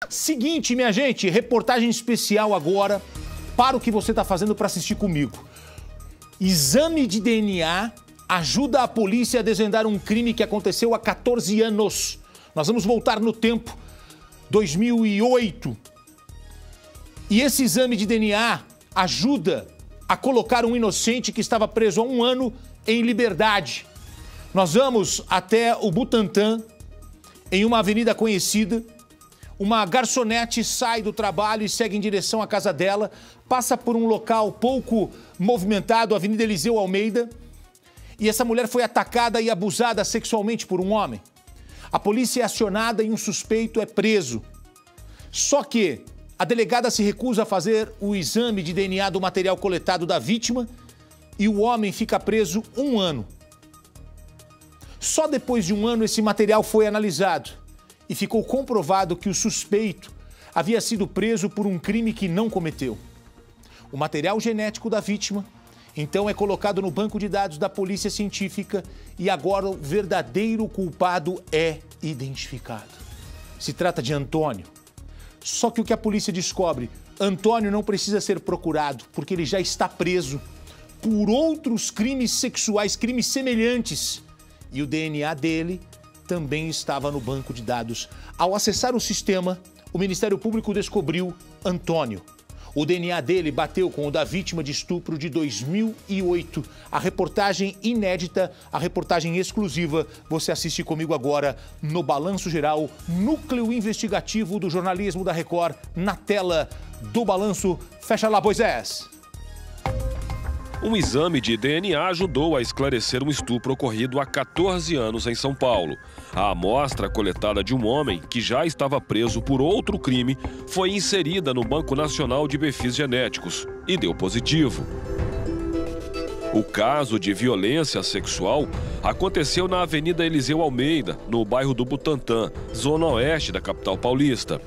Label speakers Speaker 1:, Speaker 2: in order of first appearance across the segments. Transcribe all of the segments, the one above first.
Speaker 1: Seguinte, minha gente, reportagem especial agora para o que você está fazendo para assistir comigo. Exame de DNA ajuda a polícia a desvendar um crime que aconteceu há 14 anos. Nós vamos voltar no tempo, 2008. E esse exame de DNA ajuda a colocar um inocente que estava preso há 1 ano em liberdade. Nós vamos até o Butantã, em uma avenida conhecida. Uma garçonete sai do trabalho e segue em direção à casa dela, passa por um local pouco movimentado, a Avenida Eliseu Almeida, e essa mulher foi atacada e abusada sexualmente por um homem. A polícia é acionada e um suspeito é preso. Só que a delegada se recusa a fazer o exame de DNA do material coletado da vítima e o homem fica preso 1 ano. Só depois de 1 ano esse material foi analisado e ficou comprovado que o suspeito havia sido preso por um crime que não cometeu. O material genético da vítima, então, é colocado no banco de dados da Polícia Científica e agora o verdadeiro culpado é identificado. Se trata de Antônio. Só que o que a polícia descobre, Antônio não precisa ser procurado porque ele já está preso por outros crimes sexuais, crimes semelhantes. E o DNA dele também estava no banco de dados. Ao acessar o sistema, o Ministério Público descobriu Antônio. O DNA dele bateu com o da vítima de estupro de 2008. A reportagem inédita, a reportagem exclusiva, você assiste comigo agora no Balanço Geral, núcleo investigativo do jornalismo da Record, na tela do Balanço. Fecha lá, Moisés.
Speaker 2: Um exame de DNA ajudou a esclarecer um estupro ocorrido há 14 anos em São Paulo. A amostra coletada de um homem que já estava preso por outro crime foi inserida no Banco Nacional de Perfis Genéticos e deu positivo. O caso de violência sexual aconteceu na Avenida Eliseu Almeida, no bairro do Butantã, zona oeste da capital paulista.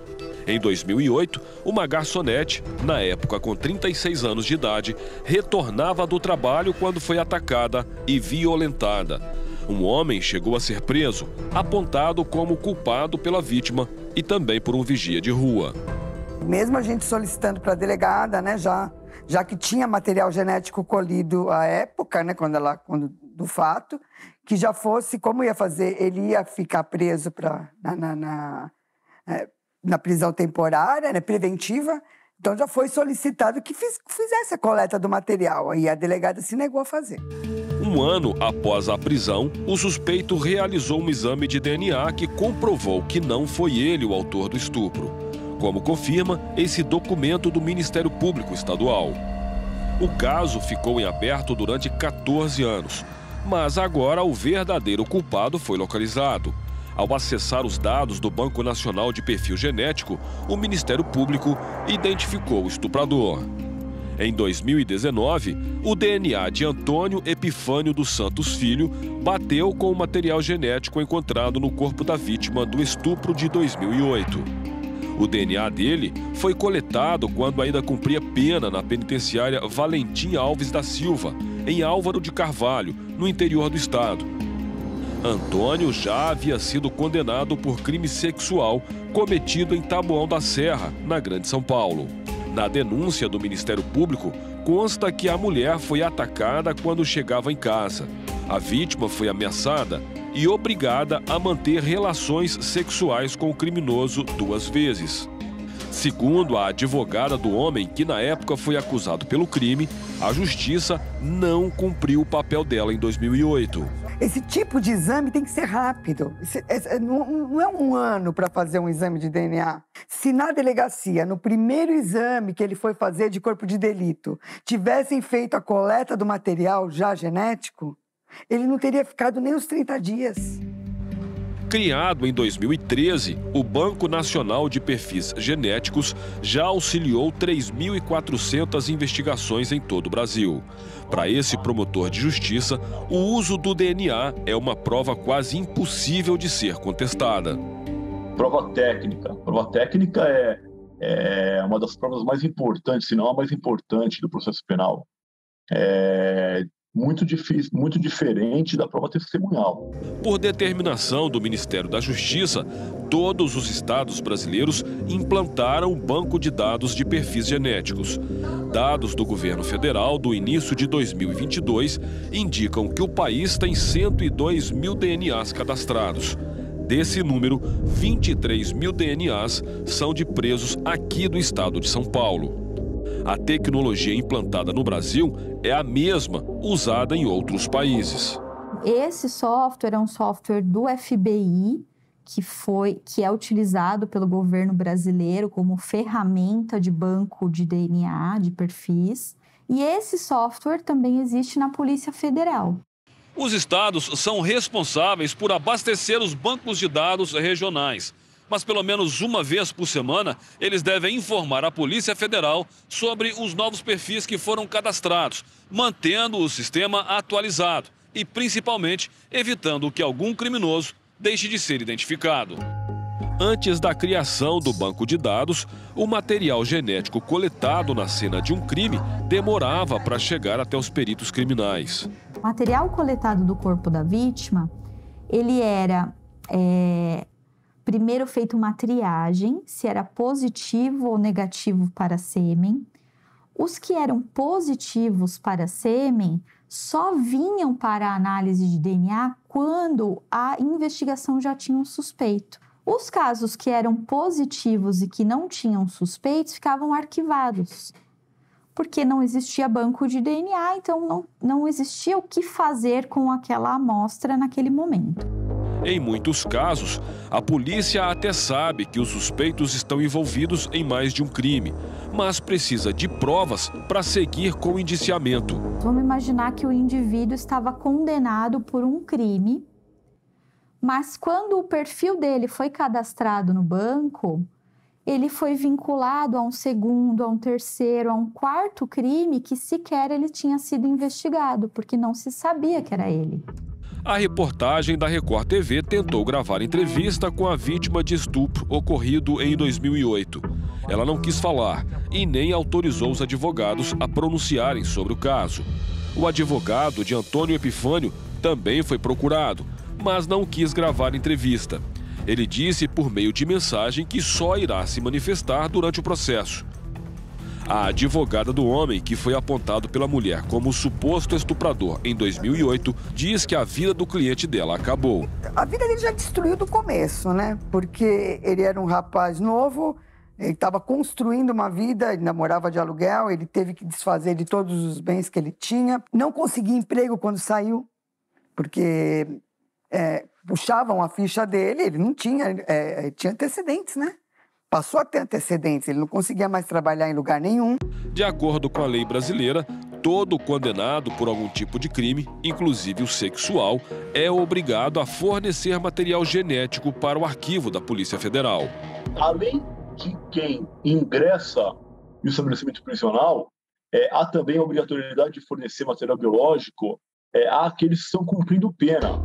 Speaker 2: Em 2008, uma garçonete, na época com 36 anos de idade, retornava do trabalho quando foi atacada e violentada. Um homem chegou a ser preso, apontado como culpado pela vítima e também por um vigia de rua.
Speaker 3: Mesmo a gente solicitando para a delegada, né, já que tinha material genético colhido à época, né, quando do fato, que já fosse, como ia fazer, ele ia ficar preso na prisão temporária, né, preventiva, então já foi solicitado que fizesse a coleta do material, e a delegada se negou a fazer.
Speaker 2: 1 ano após a prisão, o suspeito realizou um exame de DNA que comprovou que não foi ele o autor do estupro, como confirma esse documento do Ministério Público Estadual. O caso ficou em aberto durante 14 anos, mas agora o verdadeiro culpado foi localizado. Ao acessar os dados do Banco Nacional de Perfil Genético, o Ministério Público identificou o estuprador. Em 2019, o DNA de Antônio Epifânio dos Santos Filho bateu com o material genético encontrado no corpo da vítima do estupro de 2008. O DNA dele foi coletado quando ainda cumpria pena na penitenciária Valentim Alves da Silva, em Álvaro de Carvalho, no interior do estado. Antônio já havia sido condenado por crime sexual cometido em Taboão da Serra, na Grande São Paulo. Na denúncia do Ministério Público, consta que a mulher foi atacada quando chegava em casa. A vítima foi ameaçada e obrigada a manter relações sexuais com o criminoso 2 vezes. Segundo a advogada do homem, que na época foi acusado pelo crime, a justiça não cumpriu o papel dela em 2008.
Speaker 3: Esse tipo de exame tem que ser rápido. Não é 1 ano para fazer um exame de DNA. Se na delegacia, no primeiro exame que ele foi fazer de corpo de delito, tivessem feito a coleta do material já genético, ele não teria ficado nem os 30 dias.
Speaker 2: Criado em 2013, o Banco Nacional de Perfis Genéticos já auxiliou 3.400 investigações em todo o Brasil. Para esse promotor de justiça, o uso do DNA é uma prova quase impossível de ser contestada.
Speaker 4: Prova técnica. Prova técnica é uma das provas mais importantes, se não a mais importante do processo penal. muito difícil, muito diferente da prova testemunhal.
Speaker 2: Por determinação do Ministério da Justiça, todos os estados brasileiros implantaram um banco de dados de perfis genéticos. Dados do governo federal do início de 2022 indicam que o país tem 102 mil DNAs cadastrados. Desse número, 23 mil DNAs são de presos aqui do estado de São Paulo. A tecnologia implantada no Brasil é a mesma usada em outros países.
Speaker 5: Esse software é um software do FBI, que é utilizado pelo governo brasileiro como ferramenta de banco de DNA, de perfis. E esse software também existe na Polícia Federal.
Speaker 2: Os estados são responsáveis por abastecer os bancos de dados regionais. Mas pelo menos uma vez por semana, eles devem informar a Polícia Federal sobre os novos perfis que foram cadastrados, mantendo o sistema atualizado e, principalmente, evitando que algum criminoso deixe de ser identificado. Antes da criação do banco de dados, o material genético coletado na cena de um crime demorava para chegar até os peritos criminais.
Speaker 5: O material coletado do corpo da vítima, ele era... Primeiro feito uma triagem, se era positivo ou negativo para sêmen. Os que eram positivos para sêmen só vinham para a análise de DNA quando a investigação já tinha um suspeito. Os casos que eram positivos e que não tinham suspeitos ficavam arquivados, porque não existia banco de DNA, então não existia o que fazer com aquela amostra naquele momento.
Speaker 2: Em muitos casos, a polícia até sabe que os suspeitos estão envolvidos em mais de um crime, mas precisa de provas para seguir com o indiciamento.
Speaker 5: Vamos imaginar que o indivíduo estava condenado por um crime, mas quando o perfil dele foi cadastrado no banco, ele foi vinculado a um segundo, a um terceiro, a um quarto crime que sequer ele tinha sido investigado, porque não se sabia que era ele.
Speaker 2: A reportagem da Record TV tentou gravar entrevista com a vítima de estupro ocorrido em 2008. Ela não quis falar e nem autorizou os advogados a pronunciarem sobre o caso. O advogado de Antônio Epifânio também foi procurado, mas não quis gravar entrevista. Ele disse por meio de mensagem que só irá se manifestar durante o processo. A advogada do homem, que foi apontado pela mulher como suposto estuprador em 2008, diz que a vida do cliente dela acabou.
Speaker 3: A vida dele já destruiu do começo, né? Porque ele era um rapaz novo, ele estava construindo uma vida, ele namorava de aluguel, ele teve que desfazer de todos os bens que ele tinha. Não conseguia emprego quando saiu, porque puxavam a ficha dele, ele não tinha, tinha antecedentes, né? Passou a ter antecedentes, ele não conseguia mais trabalhar em lugar nenhum.
Speaker 2: De acordo com a lei brasileira, todo condenado por algum tipo de crime, inclusive o sexual, é obrigado a fornecer material genético para o arquivo da Polícia Federal.
Speaker 4: Além de quem ingressa no estabelecimento prisional, há também a obrigatoriedade de fornecer material biológico àqueles que estão cumprindo pena.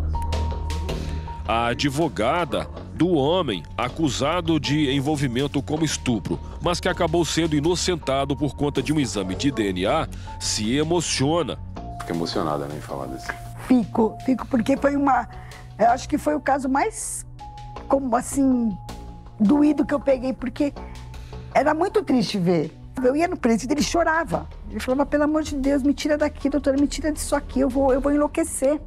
Speaker 2: A advogada do homem acusado de envolvimento como estupro, mas que acabou sendo inocentado por conta de um exame de DNA, se emociona.
Speaker 6: Fico emocionada, né, em falar disso.
Speaker 3: Fico porque foi eu acho que foi o caso mais, como assim, doído que eu peguei, porque era muito triste ver. Eu ia no presídio, ele chorava. Ele falava, pelo amor de Deus, me tira daqui, doutora, me tira disso aqui, eu vou enlouquecer.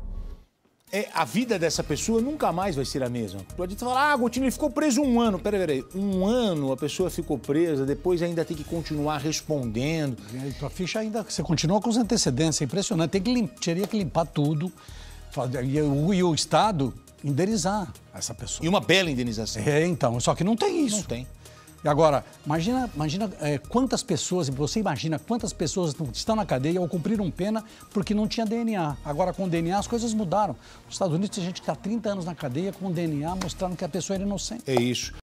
Speaker 1: A vida dessa pessoa nunca mais vai ser a mesma. Pode falar, Agostinho, ele ficou preso 1 ano. Peraí, 1 ano a pessoa ficou presa, depois ainda tem que continuar respondendo.
Speaker 7: E tua ficha ainda, você continua com os antecedentes, é impressionante. Teria que limpar tudo e o Estado indenizar essa pessoa.
Speaker 1: E uma bela indenização.
Speaker 7: Então, só que não tem isso.
Speaker 1: Não tem.
Speaker 7: E agora, imagina quantas pessoas, você imagina quantas pessoas estão na cadeia ou cumpriram pena porque não tinha DNA. Agora, com DNA, as coisas mudaram. Nos Estados Unidos, tem gente que está 30 anos na cadeia com DNA mostrando que a pessoa era inocente.
Speaker 1: É isso.